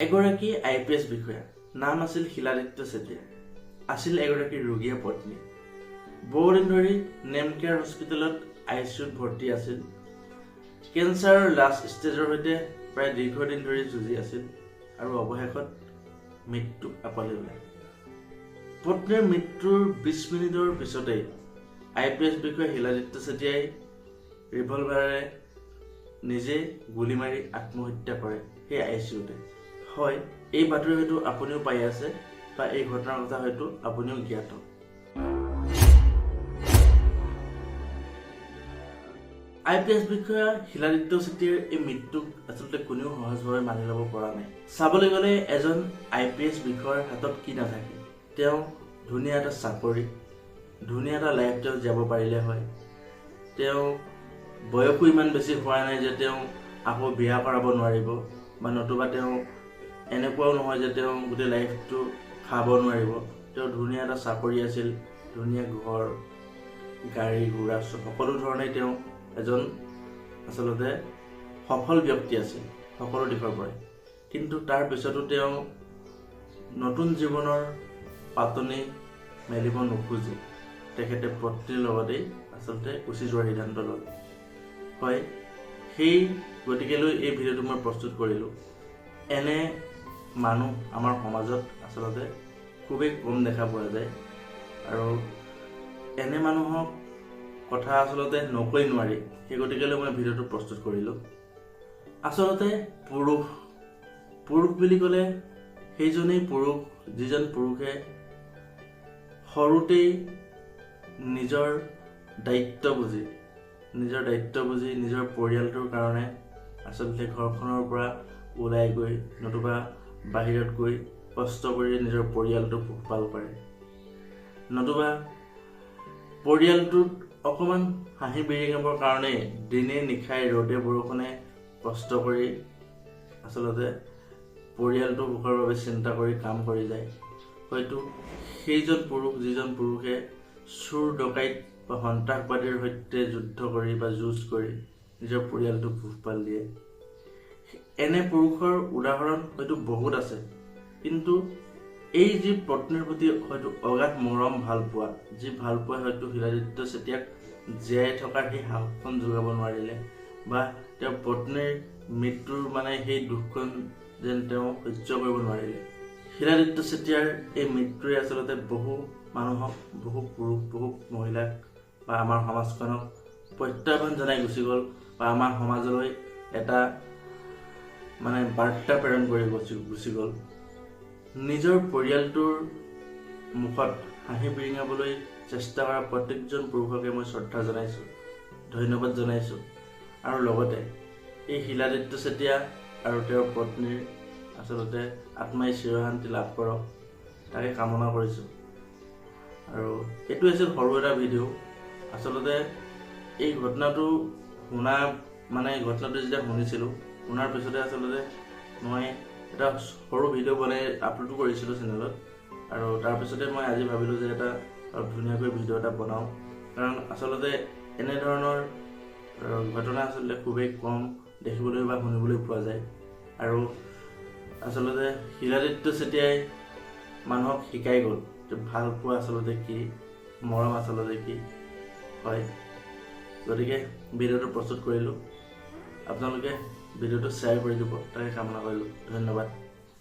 এগৰাকী IPS বিষয়া নাম আছিল শিলাদিত্য চেতিয়া আছিল এগৰাকী ৰোগীৰ পত্নী বহুদিন ধৰি নেমকেয়াৰ হস্পিটেলত ICUত ভৰ্তি আছিল কেন্সাৰৰ লাষ্ট ষ্টেজৰ সৈতে প্ৰায় দীৰ্ঘদিন ধৰি যুঁজি আছিল আৰু অৱশেষত মৃত্যু আপলিলে পত্নীৰ মৃত্যুৰ 20 মিনিটৰ পিছতেই IPS বিষয়া শিলাদিত্য চেতিয়াই ৰিভলভাৰেৰে নিজে গুলি মাৰি আত্মহত্যা কৰে সেই ICUতে হয় এই বাতৰি হয়তো আপুনিও পাই আছে বা এই ঘটনাৰ কথা হয়তো আপুনিও জ্ঞাত IPS বিষয়া শিলাদিত্য চেতিয়াৰ এই মৃত্যুক আসলতে কোনেও সহজভাৱে মানি ল'ব পৰা নাই চাবলৈ গ'লে এজন IPS বিষয়াৰ হাতত কি নাথাকে তেওঁ ধুনীয়া এটা চাকৰি ধুনীয়া এটা লাইফ যাব পাৰিলে হয় তেওঁ বয়সো ইমান বেছি হোৱা নাই যে তেওঁ আকৌ বিয়া কৰাব নোৱাৰিব বা নতুবা তেওঁ এনেকুৱাও নহয় যে তেওঁ গোটেই লাইফটো খাব নোৱাৰিব তেওঁ ধুনীয়া এটা চাকৰি আছিল ধুনীয়া ঘৰ গাড়ী ঘোঁৰা সকলো ধৰণে তেওঁ এজন আসলতে সফল ব্যক্তি আছিল সকলো দিশৰ পৰা কিন্তু তাৰ পিছতো তেওঁ নতুন জীৱনৰ পাতনি মেলিব নোখোজে তেখেতে পত্নীৰ লগতেই আসলতে উচি যোৱাৰ সিদ্ধান্ত ল'লে হয় সেই গতিকেলৈ এই ভিডিঅ'টো মই প্ৰস্তুত কৰিলোঁ এনে মানুহ আমাৰ সমাজত আসলতে খুবেই কম দেখা পোৱা যায় আৰু এনে মানুহক কথা আসলতে নকৈ নোৱাৰি সেই গতিকেলৈ মই ভিডিঅ'টো প্ৰস্তুত কৰিলোঁ আসলতে পুৰুষ বুলি ক'লে সেইজনেই পুৰুষ যিজন পুৰুষে সৰুতেই নিজৰ দায়িত্ব বুজি নিজৰ পৰিয়ালটোৰ কাৰণে আসলতে ঘৰখনৰ পৰা ওলাই গৈ নতুবা বাহিৰত গৈ কষ্ট কৰি নিজৰ পৰিয়ালটো পোহপাল কৰে নতুবা পৰিয়ালটোত অকমান হাঁহি বিৰিঙাবৰ কাৰণে দিনে নিশাই ৰ'দে বৰষুণে কষ্ট কৰি আসলতে পৰিয়ালটো সুখৰ বাবে চিন্তা কৰি কাম কৰি যায় হয়তো সেইজন পুৰুষ যিজন পুৰুষে চুৰ ডকাইত বা সন্ত্ৰাসবাদীৰ সৈতে যুদ্ধ কৰি বা যুঁজ কৰি নিজৰ পৰিয়ালটো পোহপাল দিয়ে এনে পুৰুষৰ উদাহৰণ হয়তো বহুত আছে কিন্তু এই যি পত্নীৰ প্ৰতি হয়তো অগাধ মৰম ভালপোৱা যি ভালপোৱা হয়তো শিলাদিত্য চেতিয়াক জীয়াই থকাৰ সেই সাহসখন যোগাব নোৱাৰিলে বা তেওঁৰ পত্নীৰ মৃত্যুৰ সেই দুখখন যেন তেওঁ সহ্য কৰিব নোৱাৰিলে শিলাদিত্য চেতিয়াৰ এই মৃত্যুৱে আসলতে বহু মানুহক বহু পুৰুষ বহু মহিলাক বা আমাৰ সমাজখনক প্ৰত্যাহ্বান জনাই গুচি গ'ল বা আমাৰ সমাজলৈ এটা বাৰ্তা প্ৰেৰণ কৰি গুচি গ'ল নিজৰ পৰিয়ালটোৰ মুখত হাঁহি বিৰিঙাবলৈ চেষ্টা কৰা প্ৰত্যেকজন পুৰুষকে মই শ্ৰদ্ধা জনাইছোঁ ধন্যবাদ জনাইছোঁ আৰু লগতে এই শিলাদিত্য চেতিয়া আৰু তেওঁৰ পত্নীৰ আসলতে আত্মাই চিৰশান্তি লাভ কৰক তাকে কামনা কৰিছোঁ আৰু এইটো আছিল সৰু এটা ভিডিঅ' আসলতে এই ঘটনাটো ঘটনাটো যেতিয়া শুনিছিলোঁ শুনাৰ পিছতে আসলতে মই এটা সৰু ভিডিঅ' বনাই আপলোড কৰিছিলোঁ চেনেলত আৰু তাৰপিছতে মই আজি ভাবিলোঁ যে এটা ধুনীয়াকৈ ভিডিঅ' এটা বনাওঁ কাৰণ আসলতে এনেধৰণৰ ঘটনা আসলতে খুবেই কম দেখিবলৈ বা শুনিবলৈ পোৱা যায় আৰু আসলতে শিলাদিত্য চেতিয়াই মানুহক শিকাই গ'ল যে ভালপোৱা আসলতে কি মৰম আসলতে কি হয় গতিকে ভিডিঅ'টো প্ৰস্তুত কৰিলোঁ আপোনালোকে ভিডিঅ'টো শ্বেয়াৰ কৰি দিব তাকে কামনা কৰিলোঁ ধন্যবাদ